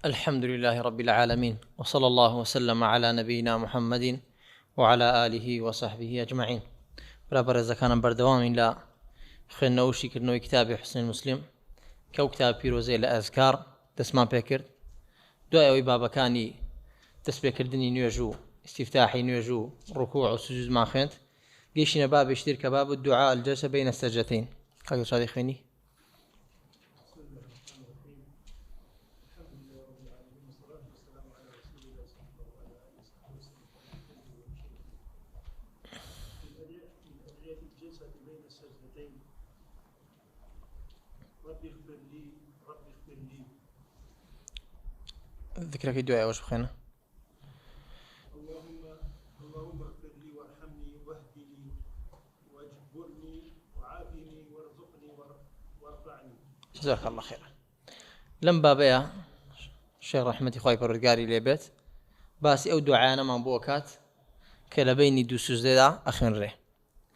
الحمد لله رب العالمين، وصلى الله وسلم على نبينا محمد وعلى آله وصحبه أجمعين. برابر إذا كان بردوام لا خلنا وشي كرنو كتاب حسن المسلم كو كتاب بيروزي لأذكار تسمع بكر دعاء بابا كاني تسبيح كردني نيوجو استفتاحي نيوجو ركوع وسجود ما خنت ليش باب اشترك باب الدعاء الجلسة بين السجدتين. قال صادق خيني ذكرك الدعاء وش بخينا. اللهم اغفر لي وارحمني واهدني واجبرني وعافني وارزقني وارفعني. جزاك الله خيرا. لم بابيا الشيخ رحمتي خواي بردقاري ليبت باسي او دعانا من بوكات كلا بيني دو سجدة اخين ري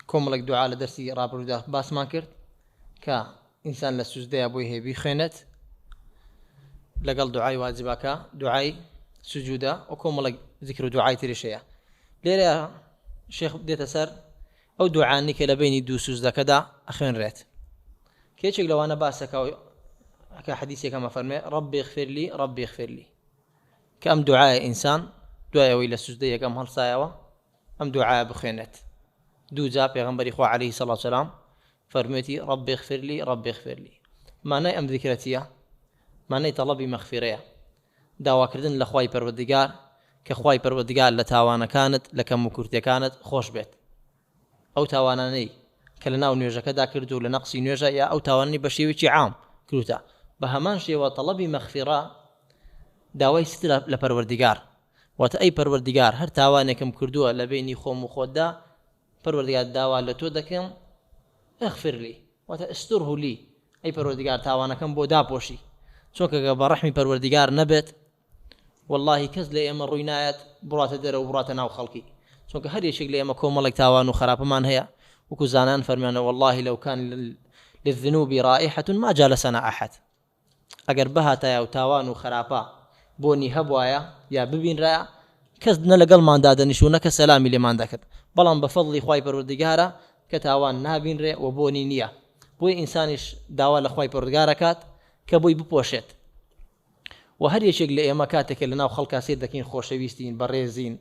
كوم لك دعاء لدرسي رابر دا باس ما كرت كا انسان للسجدة ابويه بخينت لقل دعاي واجبك دعاي سجودا وكوم لك ذكر دعاي تريشيا ليلة شيخ بديت سر او دعاني كلا بيني دو سجدة كدا اخين ريت كيشك لو انا باسك كحديثي كما فرمي ربي اغفر لي ربي اغفر لي كم دعاء إنسان دعاء وإلى السجدية كم هل سايوا أم دعاء بخينت دو جاب يغنبري خو عليه الصلاة والسلام فرميتي ربي اغفر لي ربي اغفر لي معنى أم ذكرتيا معنى طلبي مغفرية داوا كردن لخواي پروردگار كخواي پروردگار لتاوانا كانت لكم مكورتي كانت خوش بيت أو تاواناني كلنا ونيوجا كدا كردو لنقصي نيوجا يا أو تاواني بشيوي عام كروتا بهمان شيء وطلبي مغفرة داوای ستر لپروردگار وات ای پروردگار هر تاوانکم کردووە لە بینی خۆم و خۆتدا پروردگار داوا لە تۆ دەکەم اغفر لي وات استره لي ای پروردگار تاوانەکەم بۆ داپۆشی چونکە بە ڕەحمی پروردگار نەبێت والله کەس لە ئێمە ڕووی نایەت بڕاتە دەرەوە و بڕاتە ناو خەڵکی چونکە هەر یەکێک لە ئێمە کۆمەڵێک تاوان و خراپەمان هەیە وەکو زانان فەرمیانە والله لو كان للذنوب رائحة ما جالسنا أحد ئەگەر بەهاتایە و تاوان و خراپە بۆنی هەبوایە یا ببینرایە کەس نە لەگەڵماندا دەنیشت نە کە سەلامی لێمان دەکرد بەڵام بە فەضڵی خوای پەروەردگارە کە تاوان نابینرێ و بۆنی نییە بۆی ئینسانیش داوا لە خوای پەروەردگار دەکات کە بۆی بپۆشێت و هەر یەکێک لە ئێمە کاتێک لەناو خەڵکا سیر دەکەین خۆشەویستین بەڕێزین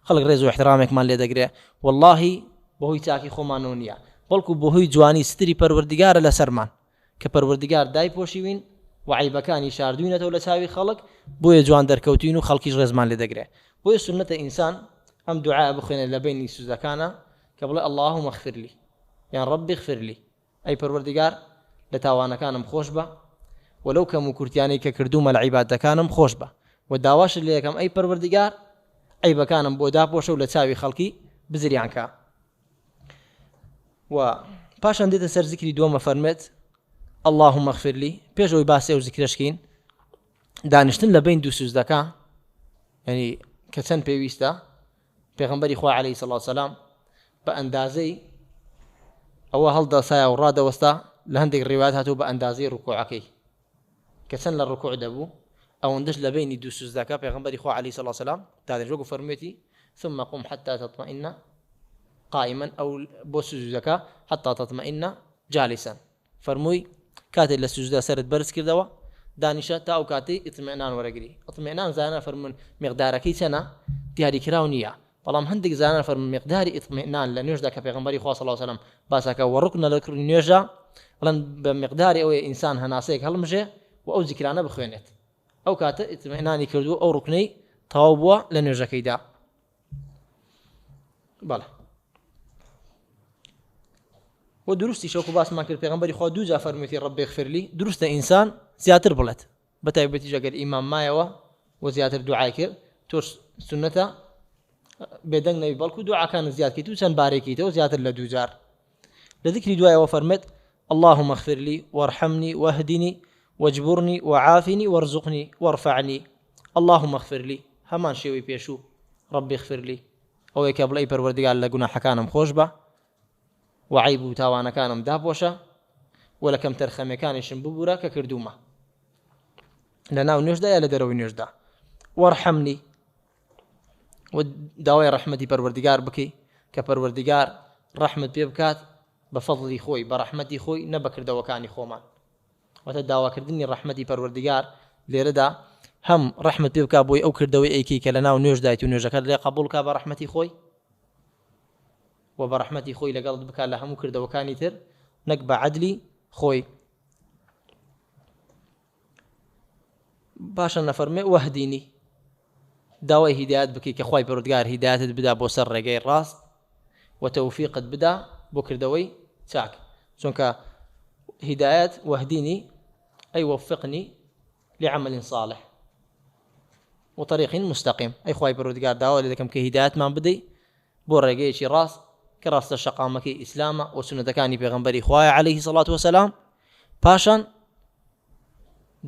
خەڵک ڕێز و احترامێکمان لێ دەگرێ والله بەهۆی چاکی خۆمانەوە نییە بەڵکو بەهۆی جوانی ستری پەروەردگارە لەسەرمان کە پەروەردگار دایپۆشیوین وعیبەکانی شاردوینەتەوە لە چاوی خەڵک بۆیە جوان دەرکەوتین و خەڵکیش ڕێزمان لێ دەگرێ بۆیە سنەتە ئینسان ئەم دوعا بخوێنێ لە بینی سوزەکانە کە بڵێ اللهم اغفر لي یان ربی اغفر لي ئەی پەروەردگار لە تاوانەکانم خۆش بە وەلەو کەم و کورتیانەی کە کردومە لە عیبادەکانم خۆش بە و داواشت لێ یەکەم ئەی پەروەردگار عیبەکانم بۆ داپۆشە و لە چاوی خەڵکی بزریان کە و پاشان دێتە سەر زیکری دووەمە فەرمێت اللهم اغفر لي پێشەوەی باسی ئەو زیکرەشکین دانیشتن لە بین دوو سوزدەکە یعنی کە چەند پێویستە پێغەمبەری خوا عەلەیهی سەڵات وسەلام بە ئەندازەی ئەوە هەڵدەسایە و ڕادەوەستا لە هەندێک ڕیوایەت هاتوو بە ئەندازەی ڕوکوعەکەی کە چەند لە ڕوکوع دەبوو ئەوەندەش لە بینی دوو سوزدەکە پێغەمبەری خوا عەلەیهی سەڵات وسەلام دادەنێت وەکو فەرموویەتی ثم قم حتى تطمئن قائما أو بۆ سوزدەکە حتى تطمئن جالسا فەرمووی کاتێک لە سوجدا سەرت بەرز کردەوە دانیشە تا ئەو کاتەی ئیطمئنان وەرەگری ئیطمئنان زانە فەرمون مقدارەکەی چەنە دیاریکراو نییە بەڵام هەندێک زانە فەرمون مقداری ئیطمئنان لە نوێژدا کە پێغەمبەری خوا صلی الله علیه و سلم باسەکە و ڕوکنە لە نوێژە بەڵام بە مقداری ئەوەیە ئینسان هەناسەیەک هەڵمژێ و ئەو زیکرانە بخوێنێت ئەو کاتە ئیطمئنانی کردو ئەو ڕوکنەی تەواو بووە لە نوێژەکەیدا. بەڵێ و درستی شوکو باس ما کرد پیغمبری خدا دو جا فرموویەتی ربی اغفر لي درسته ئینسان زیاتر بڵێت بەتایبەتیش ئەگەر ئیمام مایەوە و زیاتر دوعای کرد تۆش سنەتە بێدەنگ نەبی بەڵکو دوعاکانت زیاد کەیت و چەند بارێکیتەوە زیاتر لە دوو جار لە ذیکری دوایەوە فەرمێت اللهم اغفر لي وارحمني واهدني واجبرني وعافني وارزقني وارفعني. اللهم اغفر لي هەمان شێوەی پێشوو ربی اغفر لي ئەوەی کە بڵێ پەروەردگار لە گوناحەکانم خۆش بە وعیب و تاوانەکانم داپۆشە و لە کەم تەرخەمەکانیشم ببوورە کە کردومە لناو نوێژدا یا لە دەرەوەی نوێژدا. وەرحەمنی و داوای ڕەحمەتی پەروەردیگار بکەی کە پەروەردیگار ڕەحمت پێ بکات بە فەضڵی خۆی بە ڕەحمەتی خۆی نە بە کردەوەکانی خۆمان. واتە داواکردنی ڕەحمەتی پەروەردیگار لێرەدا هەم ڕەحمت پێ بکات بۆی ئەو کردەوەی ئەیکەی کە لەناو نوێژدایت و نوێژەکەت لێ قبوڵ بکات بە ڕەحمەتی خۆی و بە ڕەحمەتی خۆی لەگەڵت بکات لە هەموو کردەوەکانی تر نەک بە عەدلی خۆی. باشە نەفەرمێ وەهدینی داوای هیدایەت بکەی کە خوای پەروەردگار هیدایەتت بدا بۆ سەر ڕێگەی ڕاست و تەوفیقت بدا بۆ کردەوەی چاک. چونکە هیدایەت وەهدینی ئەی وفقنی لعمل صالح وطريق مستقيم. أي خواهي پەروەردگار داوا لێ دەکەم کە هیدایەتمان بدەی بۆ ڕێگەیەکی ڕاست کە ڕاستە شەقامەکەی ئیسلامە و سنەتەکانی پێغەمبەری خوایە عەلەیهی سەڵات وەسەلام. پاشان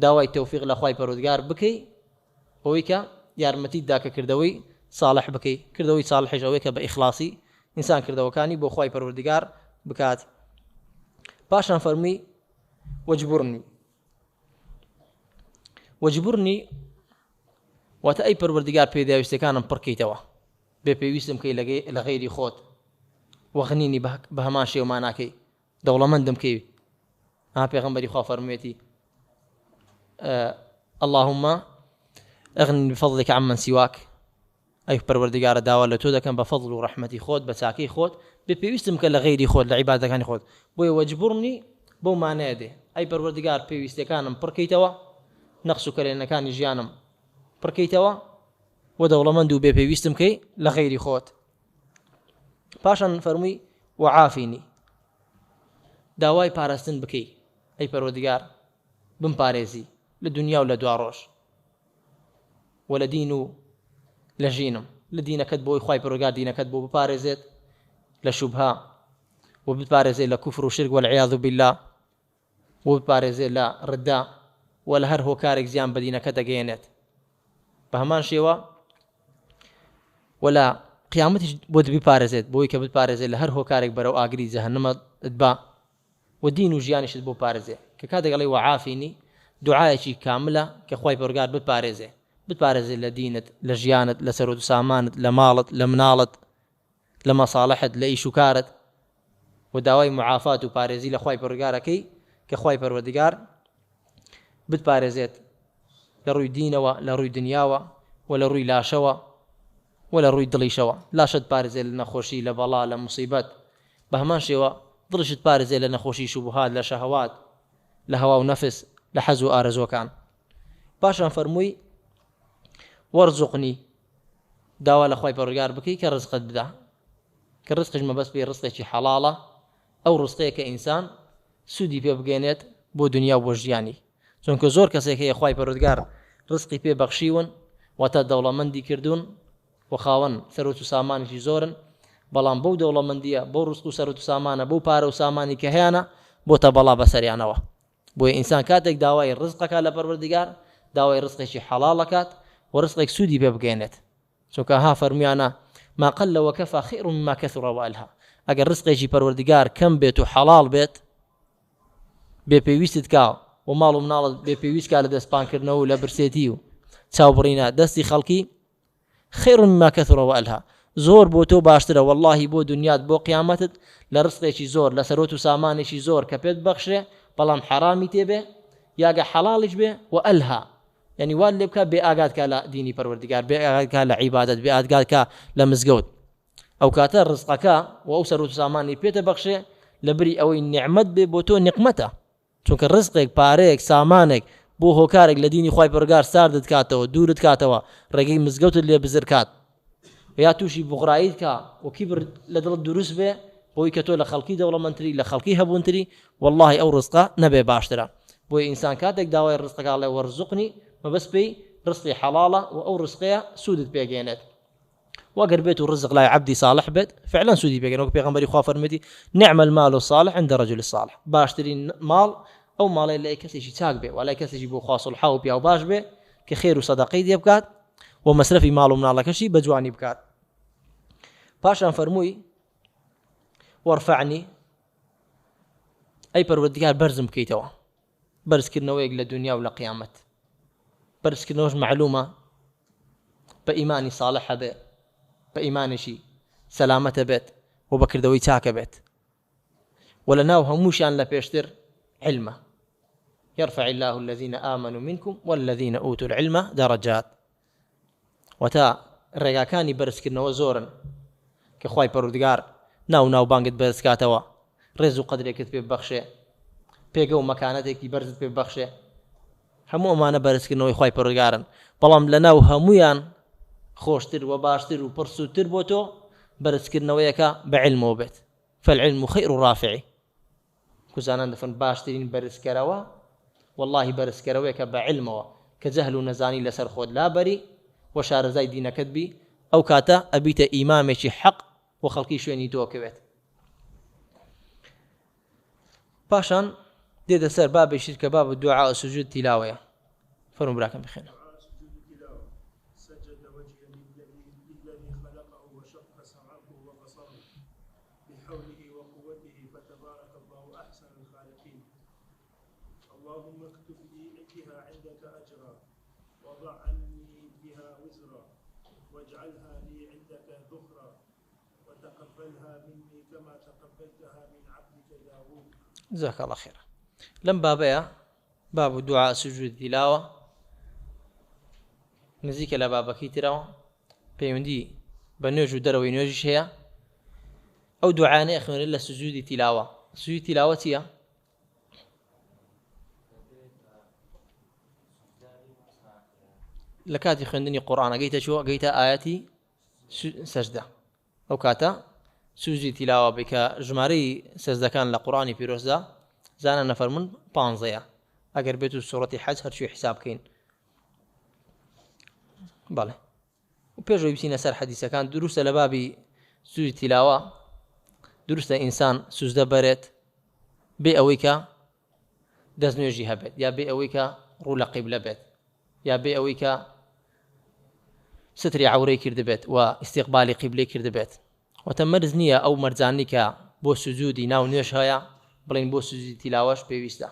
داوای تەوفیق لە خوای پەروەردگار بکەی ئەوەی کە یارمەتیت دا کە کردەوەی صالح بکەی. کردەوەی صالحش ئەوەی کە بە ئیخلاسی ئینسان کردەوەکانی بۆ خوای پەروەردگار بکات. پاشان فەرمی وەجبورنی واتە ئەی پەروەردگار پێداویستەکانم پڕکەیتەوە بێ پێویستم کەی لە غەیری خۆت وەغنینی بە هەمان شێومان ناکەی دەوڵەمەندم کەی. پێغەمبەری خوا فەرموویەتی اللهم اغنني بفضلك عمن سواك. ئەی پەروەردگارە داوا لە تۆ دەکەم بە فەضڵ و ڕەحمەتی خۆت بە چاکەی خۆت بێ پێویستم کە لە غەیری خۆت لە عیبادەکانی خۆت. بۆیە وەجبورنی بۆ مانایە دێ ئەی پەروەردگار پێویستەکانم پڕکەیتەوە نەقص و کەلێنەکانی ژیانم پڕکەیتەوە و دەوڵەمەند و بێ پێویستم کەی لە غەیری خۆت. پاشان فەرمووی وعافینی داوای پاراستن بکەی ئەی پەروەردگار بمپارێزی لە دنیا و لە دوا ڕۆژ و لە دین و لە ژینم لە دینەکەت بۆی خوای پەروەردگار دینەکەت بۆ بپارێزێت لە شوبها و بپارێزێت لە کوفر و شرک والعیاذ بالله و بپارێزێت لە ڕدا و لە هەر هۆکارێک زیان بە دینەکە دەگەێنێت. بە هەمان شێوە ولا قیامەتیش بۆ بپارێزێت بۆی کە بپارێزێت لە هەر هۆکارێک بەرەو ئاگری جەهەنەمە دبا و دین و ژیانیشت بۆ پارێزێ کە کاتێک دەڵێ وعافینی دوعایەکی کاملە کە خوای پەروەردگار بتپارێزێ لە دینت لە ژیانت لە سەرۆت و سامانت لە ماڵت لە مناڵت لە مەساڵحت لە ئیش و کارت و داوای معافات و پارێزی لە خوای پەروەردگارەکەی کە خوای پەروەردگار بتپارێزێت لە ڕووی دینەوە لە ڕووی دنیاوە و لە ڕووی لاشەوە و لە ڕووی دڵیشەوە. لاشت پارێزێت لە نەخۆشی لە بەڵا لە موسیبەت بە هەمان شێوە دڵشت پارێزێت لە نەخۆشی شوبهات لە شەهەوات لە هەوا و نەفس لە حەز و ئارەزوەکان. پاشان فەرمووی وەرزوقنی داوا لە خوای پەروەردگار بکەی کە ڕزقت بدا کە ڕزقش مەبەست پێی ڕزقێکی حەڵاڵە ئەو ڕزقەیە کە ئینسان سوودی پێ بگەێنێت بۆ دنیا و بۆ ژیانی. چونکە زۆر کەسێک هەیە خوای پەروەردگار ڕزقی پێ بەخشیون واتە دەوڵەمەندی کردوون و خاوەن سەرۆت و سامانێکی زۆرن بەڵام بەو دەوڵەمەندیە بەو ڕزق و سەرۆت و سامانە بەو پارە و سامانی کە هەیەە بۆتە بەڵا بەسەریانەوە. بۆیە ئینسان کاتێک داوای ڕزقەکە لە پەروەردگار داوای ڕزقێکی حەڵاڵەکات و ڕزقێک سوودی پێ بگەێنێت. چونکە ها فەرمویانە ما قل وكفى خير مما كثر وألهى. ئەگەر ڕزقێکی پەروەردگار کەم بێت و حەڵاڵ بێت بێ پێویستت کا و ماڵ و مناڵت بێ پێویست کا لە دەستپانکردنەوە و لە برسێتی و چاوبڕینە دەستی خەڵکی خير مما كثر وألهى زۆر بۆ تۆ باشترە واللهی بۆ دنیات بۆ قیامەتت لە ڕزقێکی زۆر لە سەرۆت و سامانێکی زۆر کە پێت بەخشێ بەڵام حەرامی تێبێ یاگە حەڵاڵیش بێ و ئەلها یعنی وان لێ بکە بێ ئاگات کا لە دینی پەروەردگار بێ ئاگات کا لە عیبادەت بێ ئاگات کا لە مزگەوت. ئەو کاتە ڕزقەکە و ئەو سەرۆت و سامانی پێتە بەخشێ لە بری ئەوەی نیعمەت بێ بۆ تۆ نیقمەتە. چونکە ڕزقێک پارەیەک سامانێک بۆ هۆکارێک لە دینی خوای پەروەردگار ساردت کاتەوە دوورت کاتەوە ڕێگەی مزگەوتت لێ بزر کات یا تووشی بوغڕاییت کا و کیبر لە دڵت دروست بێ بۆی کە تۆ لە خەڵکی دەوڵەمەندتری لە خەڵکی هەبوونتری واللهی ئەو ڕزقە نەبێ باشترە. بۆیە ئینسان کاتێک داوای ڕزقەکە لێ وەرزوقنی مەبەست پێی ڕزقی حەڵاڵە و ئەو ڕزقەیە سوودت پێگەێنێت. وەگەر بێت و ڕزق لای عەبدی صالح بێت فعلا سوودی پێگەێنێت. وەک پێغەمبەری خوا فەرمێتی نعم المال الصالح عند رجل الصالح. باشترین ماڵ ئەو ماڵی لای کەسێکی چاک بێ و لای کەسێکی بۆ خوا سڵحا و پیا و باش بێ کە خێر و سەدەقەی دێ بکات و مەسرەفی ماڵ و مناڵەکەشی بە جوانی بکات. پاشان فەرمووی وەرفەعنی ئەی پەروەردگار بەرزم بکەیتەوە بەرزکردنەوەیەک لە دنیا و لە قیامەت بەرزکردنەوەش معلومە بە ئیمانی ساڵح هەبێ، بە ئیمانیشی سەلامەتە بێت و بەکردەوەی چاکە بێت. و لە ناو هەمووشیان لە پێشتر علمە. يرفع الله الذين آمنوا منكم والذين أوتوا العلم درجات. وتا ڕێگاکانی بەرزکردنەوە زۆرن کە خوای پەروەردگار ناو بانگت بەرزکاتەوە، ڕێز و قەدرێکت پێ ببەخشێ، پێگە و مەکانەتێکی بەرزت پێ ببەخشێ. هەموو ئەمانە بەرزکردنەوەی خوای پەروەردگارن، بەڵام لە ناو هەمویان خۆشتر و باشتر و پرسووتر بۆ تۆ بەرزکردنەوەیەکە بە علمەوە بێت. فالعلم خير رافع. کوزانان دەفەن باشترین بەرزکەرەوە واللهی بەرزکەرەوەیەکە بە علمەوە کە جەهل و نەزانی لەسەر خۆت لابەری و شارەزای دینەکەت بی، ئەو کاتە ئەبیتە ئیمامێکی حەق و خەڵکی شوێنی تۆکەوێت. پاشان دێتە سەر بابێکیتر کە باب دوعا و سوجود تیلاوەیە. فەرموو براکەم بخوێنە. اللهم اكتب لي بها عندك أجرا وضع عني بها وزرا واجعلها لي عندك ذخرا وتقبلها مني كما تقبلتها من عبدك داوود. جزاك الله خيرا. لم بابيا باب دعاء سجود تلاوة نزيك لا بابكي تراوة بيوندي بنوج دروي نوجش هي أو دعاء أخوان إلا سجود تلاوة. سجود تلاوة هي لكاتي خوندني قرآن قيت شو قيت آياتي سجدة أو كاتا سوجي تلاوة بك جماري سجدة كان لقرآني في روزة زانا نفر من بانزيا أقر بيتو سورة حج هرشو حساب كين بالي وبيجو يبسينا سر حديثة كان دروس لبابي سوجي تلاوة دروس إنسان سجدة بريت بي أويكا دزنوجي هبت يا بي أويكا رولا قبلة بيت يا بي أويكا ستري عوري كردبت واستقبالي قبلي كردبت وتمرز نية أو مرزانيكا بو سجودي ناو نيوش هيا بلين بو سجودي تلاوش بيويستا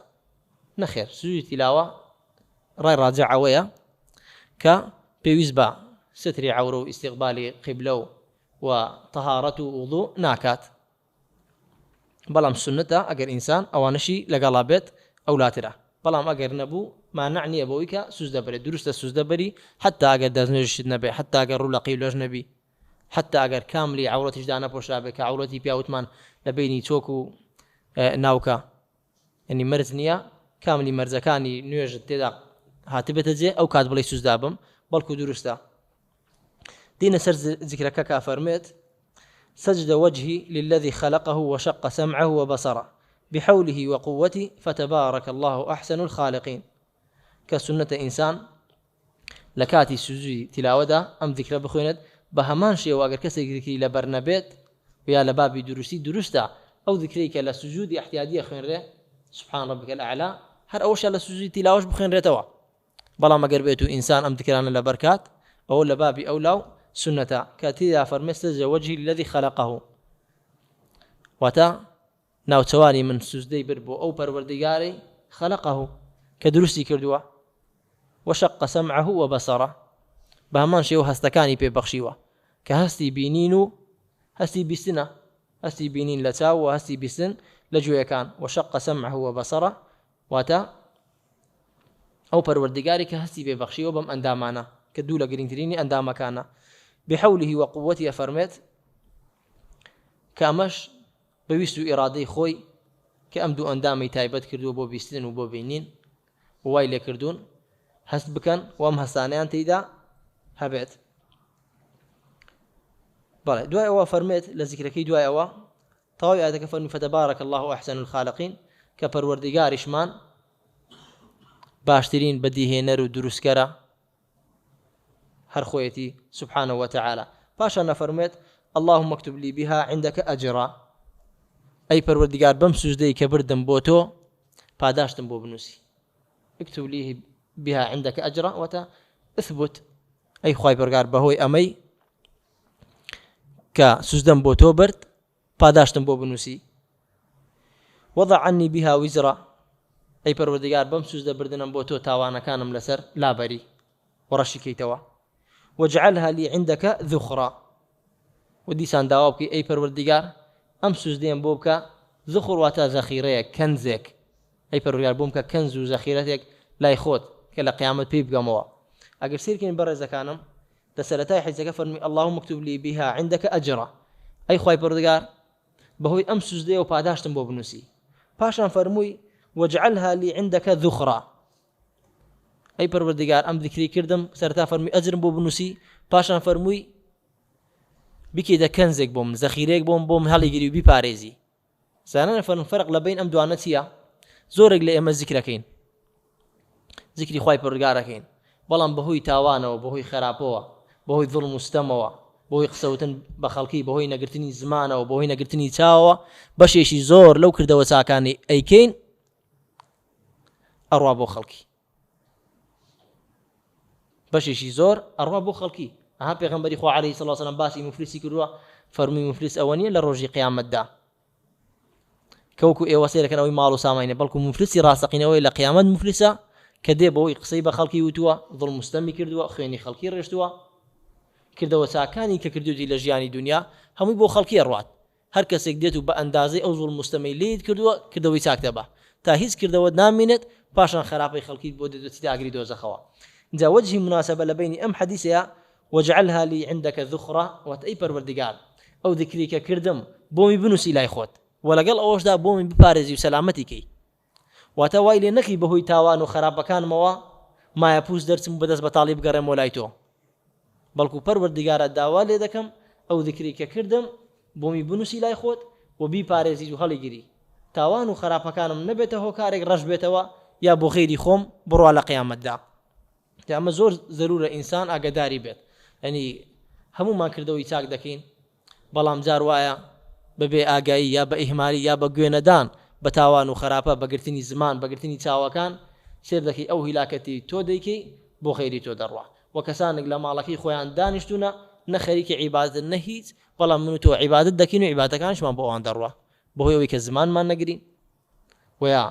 نخير سجودي تلاوة راي راجع عويا كا بيويسبا ستري عورو استقبالي قبلو وطهارته وضوء ناكات بلام سنتا أجر إنسان أوانشي لقلابت أو لا ترى بلام أجر نبو ما نعني أبويك سجدة بري درست سجدة بري حتى أجر دازنوجش نبي حتى أجر رولا قيلوج نبي حتى أجر كاملي عورتي جدانا بوشابك عورتي بياوتمان لبيني توكو ناوكا يعني مرزنيا كاملي مرزكاني نيوج تدا هاتبتجي أو كاتب لي سجدة بم بلكو درستا دين سر ذكرك كافرمت سجد وجهي للذي خلقه وشق سمعه وبصره بحوله وقوته فتبارك الله أحسن الخالقين. كسنة إنسان لكاتي سجودي تلاوة أم ذكر بخوينت بهمان شيء وأجر كسي ذكري لبرنبيت ويا لبابي درسي درستا أو ذكريك لسجود احتياجية خين ره سبحان ربك الأعلى هر أول شيء لسجود تلاوة بخين ره توا بلا ما قربيتو إنسان أم ذكرنا لبركات أو لبابي أو لو سنة كاتي فرمسج وجهي الذي خلقه وتا ناو تواني من سجدي بربو أو پروردگاري خلقه كدرسي كردوا وشق سمعه وبصره بهمان شيء هستكاني ببخشيوا كهستي بينينو هستي بسنة هستي بينين لتاو وهستي بسن لجوية كان وشق سمعه وبصره وتا أو پروردگاري كهستي ببخشيوا بم أندامانا كدولا قرينتريني أنداما كان بحوله وقوته فرمت كامش بويستو إرادي خوي كأمدو أندامي تايبت كردو بو بيستن وبو بينين ووايلة كردون هست بكن وام هستانيان تيدا هبت بله دعاء أوا فرمت لذكركي دعاء أوا طاوي آياتك فرمي فتبارك الله أحسن الخالقين كپروردگار إشمان باشترين بديهنر ودروسكرا هر خويتي سبحانه وتعالى باشا فرمت اللهم اكتب لي بها عندك أجرا أي پروردگار بم سجدي كبردم بوتو پاداشتم بو بنوسي اكتب لي بها عندك أجرا وتا اثبت أي خواهي پروردگار بهوي أمي كا سجدم بوتو برد پاداشتم بو بنوسي وضع عني بها وزرا أي پروردگار بم سجد بردنم بوتو تاوانا كانم لسر لا بري ورشكيتوا واجعلها لي عندك ذخرا وديسان داوابكي أي پروردگار أم سجدين بوبك ذخر واتا ذخيرة كنزك أي پروردگار بومك كنز وذخيرتك لا يخوت كلا قيامة بيب قاموا أقر سيركين برز كانم تسألتاي حيث فرمي اللهم اكتب لي بها عندك أجرا أي خواي پروردگار بهوي أم سجدين وپاداشتم بو بنوسي پاشان فرموي واجعلها لي عندك ذخرا أي پروردگار أم ذكري كردم سرتا فرمي أجرم بو بنوسي پاشان فرموي بكي دا كنزك بوم ذخيريك بوم هالي جري بي باريزي زاننا فرق لبين أم دوانتيا زورك لأما ذكركين ذكري خواي پروردگاركين بلان بهوي تاوانا وبهوي خرابوا بهوي ظلم مستموا بهوي قسوتن بخلقي بهوي نقرتني زمانا وبهوي نقرتني تاوا بشيشي زور لو كردوا ساكاني أيكين أروا بو خلقي بشيشي زور أروا بو خلقي ها پیغمبری خو علیه الصلاه والسلام باسی مفلسی کړو فرمی مفلس اونی لروجی قیامت دا کوکو ای وسیله کنه وی مالو سامینه بلکو مفلسی راسقینه وی لقیامت مفلسه کده بو قصیبه خلقی وتوا ظلم مستمی کړو خوینی خلقی رشتوا کړو ساکانی ک کړو دی لجیانی دنیا همي بو خلقی روات هر کس دێتو بە ئەندازەی ئەو زوڵ مستەمەی لێت کردەوەی چاکتەبە تا هیچ کردەوە نامێنێت پاشان خراپەی خەڵکی بۆ دەدوێتی ئاگری دۆزەخەوە. جا وجهی مناسبە لە بینی ئەم حەدیثەیە وجعلها لي عندك ذخرة وتأي پروردگار أو ذكري كردم بومي بنوسي لاي خوت ولقل أوش دا بومي ببارزي وسلامتي كي واتوايلي نكي بهوي تاوان وخراب كان موا ما يبوز درس مبدس بطالب قرم ولايتو بلكو پروردگار داوالي دكم أو ذكري كردم بومي بنوسي لاي خوت وبي بارزي وخلي جري تاوان وخراب كان نبته كارك رش بيتوا يا بو خيري خوم برو على قيامة دا تأما زور ضرورة إنسان أقداري بيت يعني همو ما کردەوەی چاک دەکەین بەڵام جار وایە بەبێ ئاگایی یا بە ئیهمالی یا بە گوێنەدان بە تاوان و خراپە بەگرتنی زمان بەگرتنی چاوەکان سێر دەکەی ئەو هیلاکەتی تۆ دەیکەی بۆ خەیری تۆ دەڕوا وە کەسانێک لە ماڵەکەی خۆیان دانیشتونە نە خەریکی عیبادەت نە هیچ بەڵام من و تۆ عیبادەت دەکەین و عیبادەتەکانشمان بۆ ئەوان دەڕوا بەهۆی ئەوەی کە زمانمان نەگرین ویا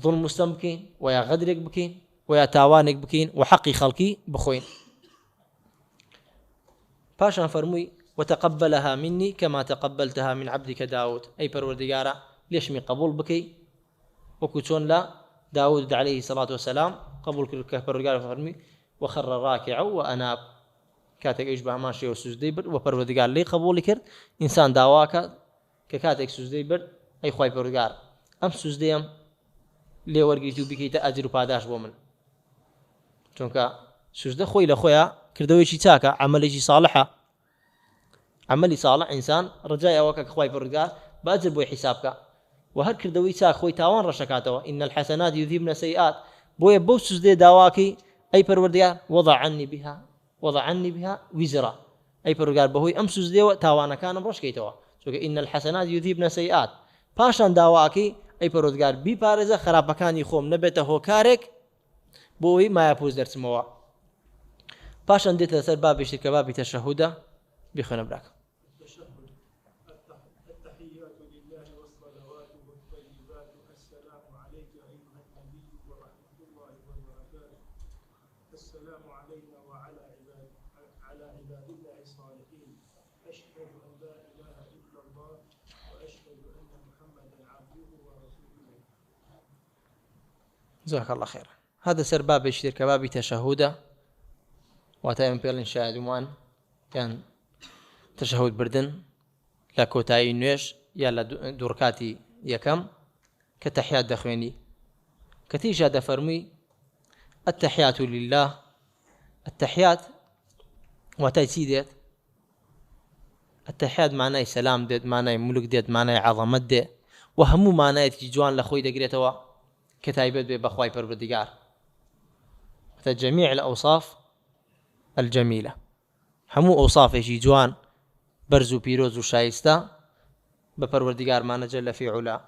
ظلم مستەم بکەین ویا غەدرێک بکەین ویا تاوانێک بکەین و حەقی خەڵکی بخۆین. پاشان فرمووی وتقبلها مني كما تقبلتها من عبدك داود أي پروردگارا ليش مي قبول بكي وكو چون لا داود عليه الصلاة والسلام قبول كرك پروردگارا فرمي وخر راكعا وأناب كاتك يشبه ماشي وسجدي بر وپروردگار لي قبول كرد إنسان داواك كاتك سجدي بر أي خواي پروردگار أم سجديم لي ورگيتو بكي تأجر پاداش بومن چونك سجده خوي لخويا کردەوەیکی چاکە عملێکی صالحە عملی صالح ئینسان ڕجای ئەوەکە کە خوای پەروەردگار باجر بۆی حیساب بکە و هەر کردەوەی چاک خۆی تاوان ڕەشەکاتەوە إن الحسنات يذهبن السيئات بۆیە بەو سوزدێ داواکەی ئەی پەروەردگار وضع عني بها وزرا ئەی پەروەردگار بەهۆی ئەم سوزدێەوە تاوانەکانم ڕۆژکەیتەوە چونکە إن الحسنات يذهبن السيئات پاشان داواکەی ئەی پەروەردگار بیپارێزە خراپەکانی خۆم نەبێتە هۆکارێک بۆی مایەپووز دەرچمەوە. پاشان دێتە سەر بابێکی کە بابی تەشەهودە بخوێنە براک. التحيات لله والصلوات والطيبات السلام عليك أيها النبي ورحمة الله وبركاته السلام علينا وعلى عباد الله الصالحين أشهد أن لا إله إلا الله وأشهد أن محمدا عبده ورسوله. جزاك الله خير. هذا سەر بابێکی کە بابی تەشەهودە واتای من پێڵین شاهدومان یان تەشەهود بردن لە کۆتایی نوێژ یا لە دوورکاتی یەکەم کە تەحیات دەخوێنی کە تیژا دەفەرمووی التحيات لله التحيات واتای چی دێت التحيات معنای سەلام دێت معنای مولک دێت معنای عەظەمەت دێت و هەموو معنایەکی جوان لە خۆی دەگرێتەوە کە تایبەت بێ بە خوای پەروەردگار جميع الأوصاف الجميلة همو أوصافي جوان برزو بيروز وشايستا بپروردگار ما جل في علا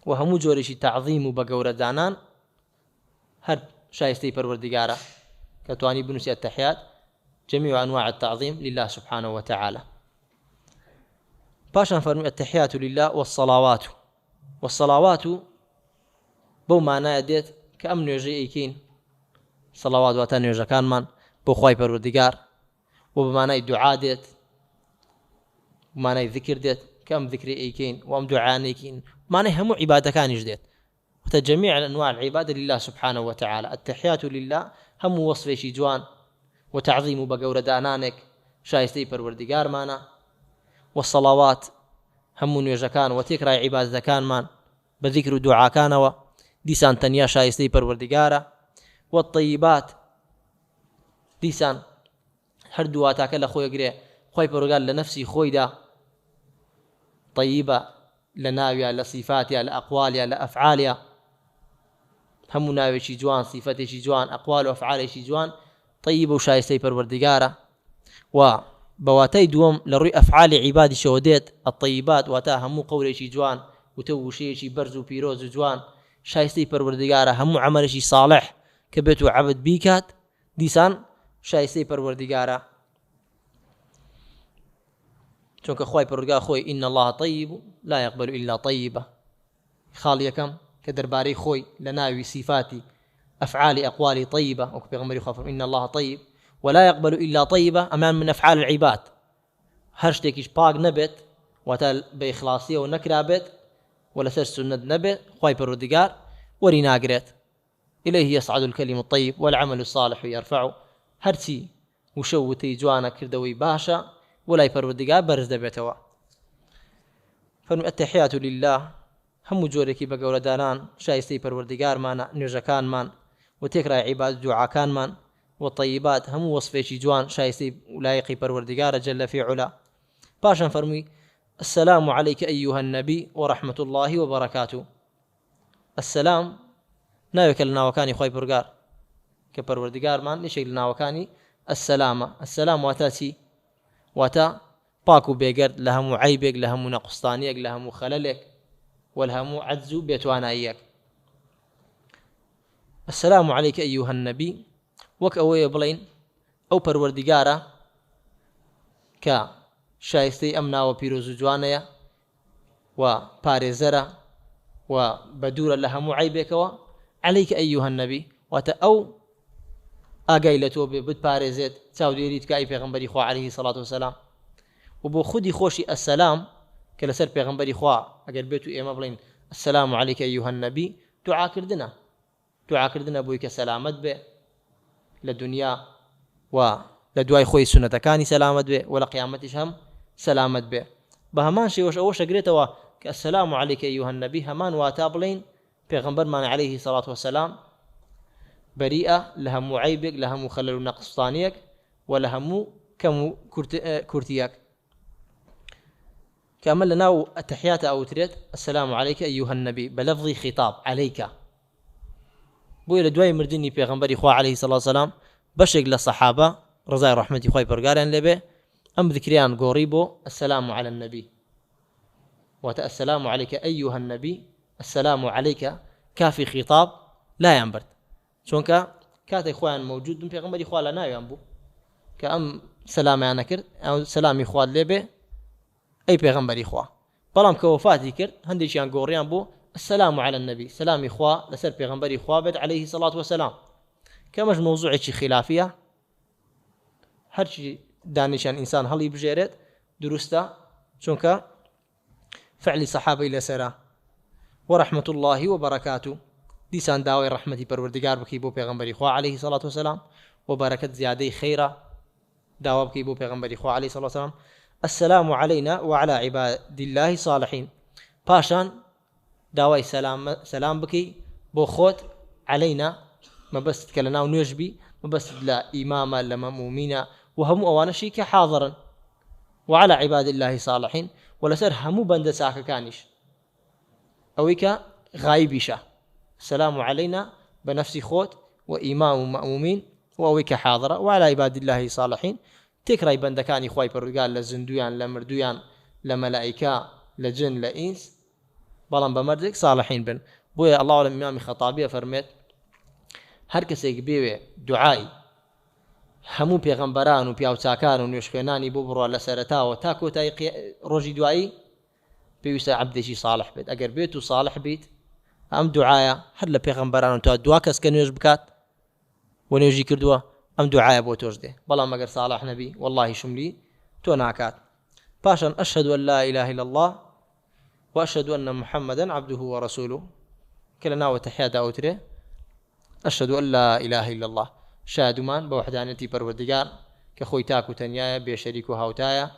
وهمو جوريشي تعظيم وبقورة دانان هر شايستي پروردگارا كتواني بنسي التحيات جميع أنواع التعظيم لله سبحانه وتعالى. باشا فرمي التحيات لله والصلوات بو معنى ديت كأمن يجي إيكين صلوات واتە نوێژەکانمان بۆ خوای پەروەردگار و بمانای دوعا دێت بمانای ذکر دێت کە ئەم ذکری ئەیکەین و ئەم دوعانێکین مانای هەموو عیبادەکانیش دێت وتجميع الأنواع العبادة لله سبحانه وتعالى التحيات لله هم وصفي جوان وتعظيم بقور دانانك شايستي پروردگار مانا والصلوات هم نوێژەکان وتكرا عبادەکان مان بذكر دعاء كانوا ديسان تنيا شايستي پروردگارا والطيبات ديسان هر دواتاك لخوي يقري خوي پروردگار لنفسي خوي دا طيبة لناويا لصفاتيا لأقواليا لأفعاليا هم ناويشي جوان صفتيشي جوان أقوال وأفعاليشي جوان طيب وشايستي پروردگارا وبواتي دوم لروي أفعال عبادي شوديت الطيبات واتا همو قوليشي جوان وتوشيشي برزو بيروز جوان شايستي پروردگارا همو عملشي صالح كبتو عبد بيكات ديسان شايستي پروردگارا چونك خوي پروردگار خوي إن الله طيب لا يقبل إلا طيبة خاليكم كدرباري خوي لناوي صفاتي أفعالي أقوالي طيبة وكبيغمري خوف إن الله طيب ولا يقبل إلا طيبة أمام من أفعال العباد هرشتكيش باق نبت وتال بإخلاصية ونكرابت ولا سرس نبت خوي پروردگار وريناقرت إليه يصعد الكلم الطيب والعمل الصالح يرفعه هرتي وشوتي جوانا كردوي باشا ولا پروردگار برز دبيتوا فالتحيات لله هم جورێکی بە گەورەداران شایستەی پەروەردگارمانە نوێژەکانمان و تێکرای عیباد دوعاکانمان والطيبات هەموو وەصفێکی جوان شایستەی لایقی پەروەردگارە جل في علا پاشان فەرمووی السلام عليك أيها النبي ورحمة الله وبركاته السلام ناوێکە لە ناوەکانی خوای پەروەردگار کە پەروەردگارمان نشێک لە ناوەکانی السلام واتە چی واتە پاک و بێگەرد لە هەموو عیبێک لە هەموو نەقستانیەک لە هەموو خەلەلێک والهمو عجز بيتوانايك السلام عليك أيها النبي وك أوي بلين أو پروردگارا كا شايستي أمنا وبيروز جوانيا وبارزرا وبدور لهمو عيبك عليك أيها النبي واتا أو أقايلتو ببد بارزت تاو ديريت كاي پیغمبري خو عليه الصلاة والسلام وبو خودي خوشي السلام كلا سر پیغمبري خوا اگر بيتو ايما بلين السلام عليك ايها النبي دعاء كردنا بويك سلامت به للدنيا و لدواي خوي سنتكاني سلامت به ولا قيامتش هم سلامت به بهمان شي وش اقريتوا السلام عليك ايها النبي همان واتابلين پیغمبر من عليه الصلاة والسلام بريئة لهم عيبك لهم خلل نقصانيك ولهم كم كرتيك كامل لنا التحيات أو تريد السلام عليك أيها النبي بلفظ خطاب عليك بوي لدواي مردني پیغمبري خوا عليه الصلاة والسلام بشق للصحابة رضاي رحمتي خواي برقاريان لبه أم ذكريان قريبو السلام على النبي السلام عليك أيها النبي السلام عليك كافي خطاب لا ينبرد شونك كاتي خوان موجود من پیغمبري خوا لنا ينبو كأم سلام أنا كرد أو سلامي خوا لبه أي پیغمبري خوا بلام كوفاتي كرد هنديشيان قوريان بو السلام على النبي سلامي خوا لسر پیغمبري خوا بد عليه الصلاة والسلام كمش موضوع شي خلافية هرشي دانيشان إنسان هل بجيرت درستا شونك فعل صحابة إلى سرا ورحمة الله وبركاته ديسان داوي رحمتي پروردگار بكي بو پیغمبري خوا عليه الصلاة والسلام وبركة زيادة خيرا داوا بكي بو پیغمبري خوا عليه الصلاة والسلام السلام علينا وعلى عباد الله صالحين باشان داوي سلام بكي بو خوت علينا ما بس تكلنا ونجبي ما بس لا إماما لما مؤمنا وهم أوانا شيك حاضرا وعلى عباد الله صالحين ولا سر همو بند ساكا كانش أويك غايبشة السلام علينا بنفسي خوت وإمام مأمومين وأويك حاضرة وعلى عباد الله صالحين تكراي بندكاني خواي پروردگار لزندويان لمردويان لملائكة لجن لإنس بلان بمردك صالحين بن بويا الله على إمام خطابية فرميت هر کەسێک بێوێ دوعای هەموو پێغەمبەران و پیاوچاکان و نوێژخوێنانی بۆ بڕوا لە سەرەتاوە تا کۆتایی ڕۆژی دوایی پێویستە عەبدێکی صالح بێت ئەگەر بێت و صالح بیت ئەم دوعایە هەر لە پێغەمبەران و تا دوا کەس کە نوێژ بکات ونێژی کردووە ئەم دوعایە بۆ تۆش دێ بەڵام ئەگەر ساڵح نەبی واللهی شملی تۆ ناکات پاشان أشهد أن لا إله إلا الله وأشهد أن محمدا عبده ورسوله كلنا وتحيات أوتره أشهد أن لا إله إلا الله شادمان بوحدانيتي پروردگار كخوي تاكو تنيايا بشريكو هاوتايا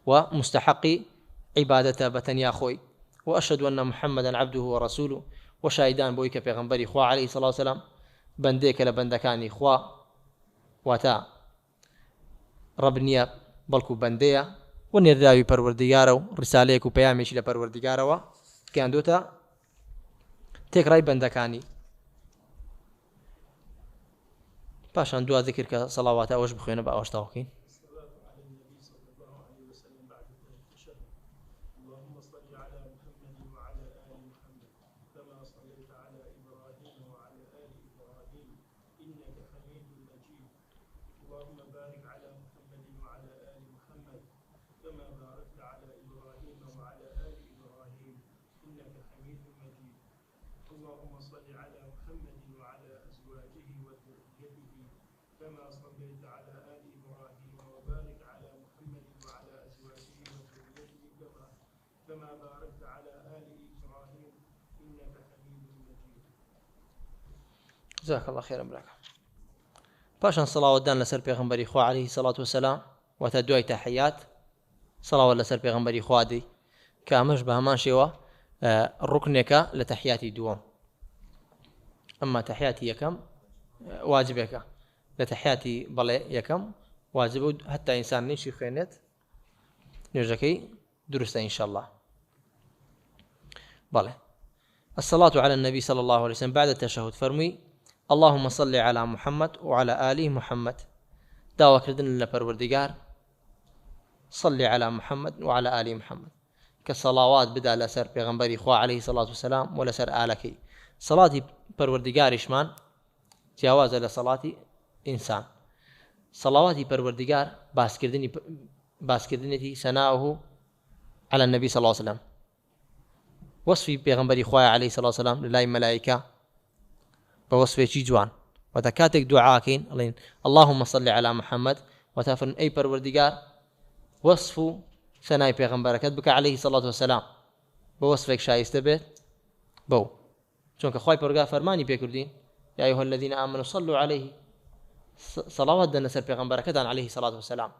ومستحقي عبادته بتنيا خوي وأشهد أن محمدا عبده ورسوله وشاهدان بويك پیغمبري خوا عليه الصلاة والسلام بنديك لبندكاني خوا واتا ربنيا بلكو بنديا ونێرداوی پەروەردگارە و ڕسالەیەک و پەیامێکی لە پەروەردگارەوە گەیاندوتە تێکڕای بەندەکانی پاشان دوا ذکر کە سەڵاواتە ئەوەش بخوێنە بە ئەوەش تاوەکەین جزاك الله خيرا براك باشان صلاة دان لسر پیغمبری خوا عليه الصلاة والسلام وتدعي تحيات صلاة لسر پیغمبری خوا دي كامش بهمان شوا ركنك لتحياتي دوام أما تحياتي يكم واجبك لتحياتي بلي يكم واجب حتى إنسان نيشي خينت نرجكي درست إن شاء الله بلي الصلاة على النبي صلى الله عليه وسلم بعد التشهد فرمي اللهم صل على محمد وعلى آله محمد داوا كردن لپروردگار صل على محمد وعلى آله محمد كالصلاوات بدا لسر پیغمبري خوا عليه الصلاة والسلام ولا سر آلكي صلاة پروردگار اشمان جواز لصلاة إنسان صلوات پروردگار باس كردنتي سناؤه على النبي صلى الله عليه وسلم وصفي پیغمبري خوا عليه الصلاة والسلام لله ملائكة بوصفه جوان وتكاتك دعاكين اللهم صل على محمد وتفرن أي پروردگار وصفه ثناي پیغمبرك بك عليه الصلاة والسلام بوصفك شايسته بيت بو چونك خواهي پروردگار فرماني بيكردين يا أيها الذين آمنوا صلوا عليه صلوات دن سر پیغمبرك عليه الصلاة والسلام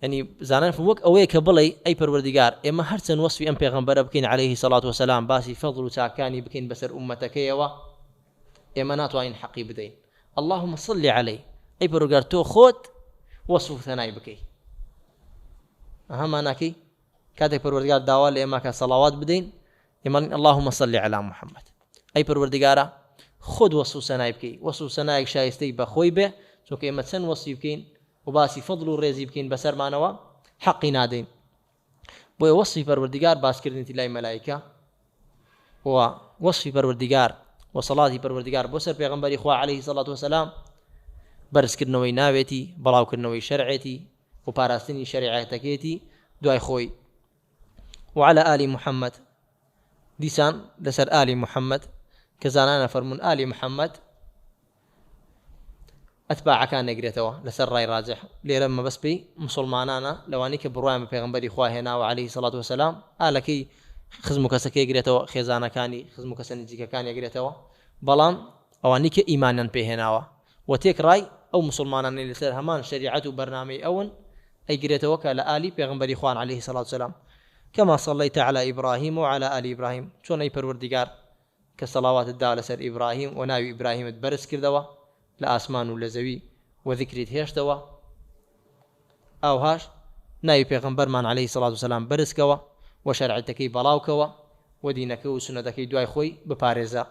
يعني زانان فوق أوي كبلي أي پروردگار إما هرسن وصفي أم پیغمبر بكين عليه الصلاة والسلام باسي فضل تاكاني بكين بسر أمتك يوا إما ناتوين حقي بدين اللهم صل عليه أي پروردگار تو خود وصف ثناي بكي أهم أناكي كاتك پروردگار داوال إما كصلوات بدين إما اللهم صل على محمد أي پروردگارا خود وصف ثناي بكي وصف ثنايك شايستي بخوي به چونك إما سن وصف بكين وباسي فضل ورزي بكين بسر مانوا حقي نادين بو وصف پروردگار باس كردن تلاي ملائكة ووصف پروردگار وصلاتي پروردگار بو سر پیغمبري خوا عليه الصلاة والسلام برس كرنوي ناويتي بلاو كرنوي شرعتي وباراستني شريعتكيتي دعاي خوي وعلى آل محمد ديسان لسر آل محمد كزانانا فرمون آل محمد أتباع كان نقريتوا لسر راي راجح لما بس بي مسلمانانا لوانيك برواية پیغمبري خوا هنا وعليه الصلاة والسلام آلكي خزمك سكي قريتوا خزانة كاني خزمك سنجيك كان يقريتوا بلام أوانيك إيمانا بهناوا وتيك راي أو مسلمانا لسر همان شريعة برنامج أون أي قريتوا كالآلي پیغمبري خوان عليه الصلاة والسلام كما صليت على إبراهيم وعلى آل إبراهيم شون أي پروردگار كصلوات الدالة سر إبراهيم وناوي إبراهيم تبرس كردوا لآسمان ولزوي وذكرت هيشتوا أو هاش ناوي پیغمبر من عليه الصلاة والسلام برس كوا وشرعتكي بلاوكوا ودينك وسنتك دعاي خوي ببارزا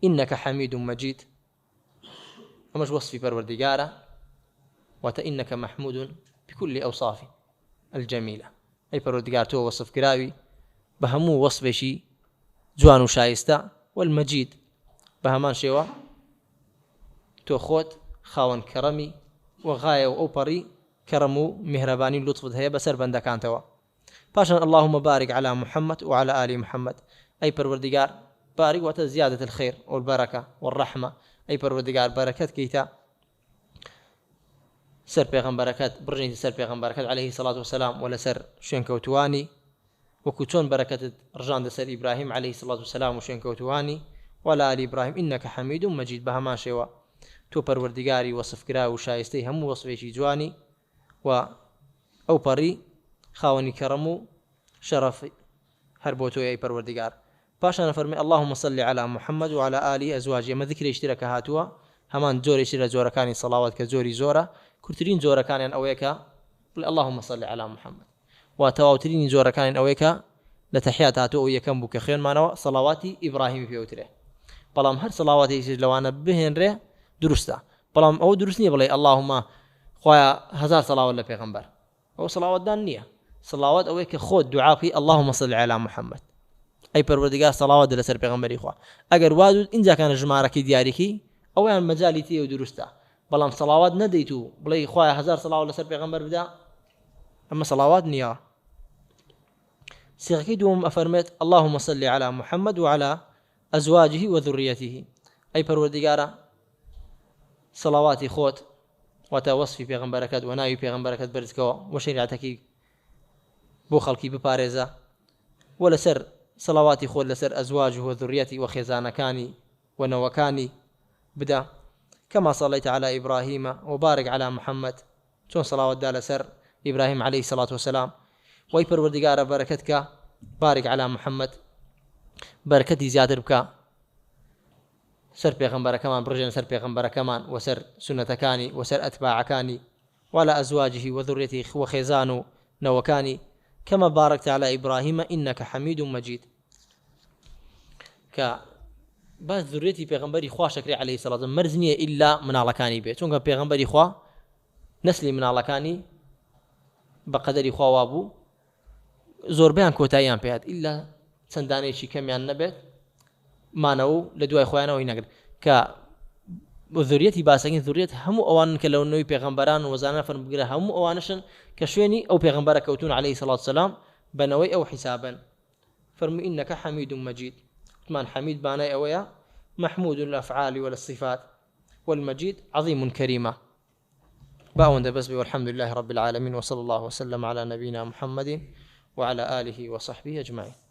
إنك حميد مجيد ومش وصفي پروردگارا وإنك محمود بكل أوصافه الجميلة أي پروردگار تو وصف كراوي بهمو وصفشي جوان وشايستا والمجيد بهمان شوا تو خود خاون كرمي وغاية وأوبري كرمو مهرباني لطفت هي بسر بندكان توا باشا اللهم بارك على محمد وعلى آل محمد أي پروردگار بارك وتزيادة الخير والبركة والرحمة أي پروردگار بركات كيتا سر پیغمبركات برجني سر پیغمبركات عليه الصلاة والسلام ولا سر شين كوتواني وكوتون بركة رجان سر إبراهيم عليه الصلاة والسلام وشين كوتواني ولا آل إبراهيم إنك حميد مجيد بهما شوا تو پروردگاري وصف كرا وشايستي هم وصفيشي جواني و أو بري خاوني كرمو شرف هربوتو أي پروردگار باشا فرمي اللهم صل على محمد وعلى آله أزواجه ما ذكر اشتراك هاتوا همان زوري اشترا زوركاني صلوات كزوري زورة كرترين زوركاني أويكا اللهم صل على محمد وتواوترين زوركاني أويكا لتحيات هاتوا ويكم بك خير ما صلواتي إبراهيم في أوتره بلام هر صلواتي لوانا بهن ره درسته بلام أو درسني بلاي اللهم خويا هزار صلاة ولا پیغمبر أو صلوات دانية صلوات أويك خود دعاء اللهم صل على محمد أي پروردگار صلوات لسر پیغمبري خوا أجر وادو إنجا كان جمارك دياركي أو يعني مجالتي ودرسته بلام صلوات نديتو بلاي خويا هزار صلاة لسر پیغمبر بدا أما صلوات نية سيغكيدهم أفرمت اللهم صل على محمد وعلى أزواجه وذريته أي پروردگار صلواتي خوت وتوصفي پیغمبركات وناوي پیغمبركات برزكوا وشريعتك بو خلقي بباريزا ولا سر صلواتي خود لسر أزواجه وذريته وخزانكاني ونوكاني بدا كما صليت على إبراهيم وبارك على محمد شون صلوات دال سر إبراهيم عليه الصلاة والسلام وي پروردگار بركتك بارك على محمد بركتي زيادة بك سر پیغمبر كمان برجن سر پیغمبر كمان وسر سنتكاني وسر أتباعكاني وعلى أزواجه وذريته وخزانه نوكاني كما باركت على إبراهيم إنك حميد مجيد بس ذريتي پیغمبري خوا شكري عليه الصلاة والسلام مرزنية إلا من على كاني بيت چونك پیغمبري خوا نسلي من على كاني بقدر خوا وابو زور بيان كوتايان بيات إلا سندانيشي كميان نبت مانو لدواي خوانو ينقر ذريتي باسكين ذريت هم اوان كلو نوي پیغمبران وزانا فرم بغير هم اوانشن كشويني او پیغمبر كوتون عليه الصلاة والسلام بنوي او حسابا فرم انك حميد مجيد من حميد باناي اويا محمود الافعال والصفات والمجيد عظيم كريمة باون بس والحمد لله رب العالمين وصلى الله وسلم على نبينا محمد وعلى آله وصحبه أجمعين.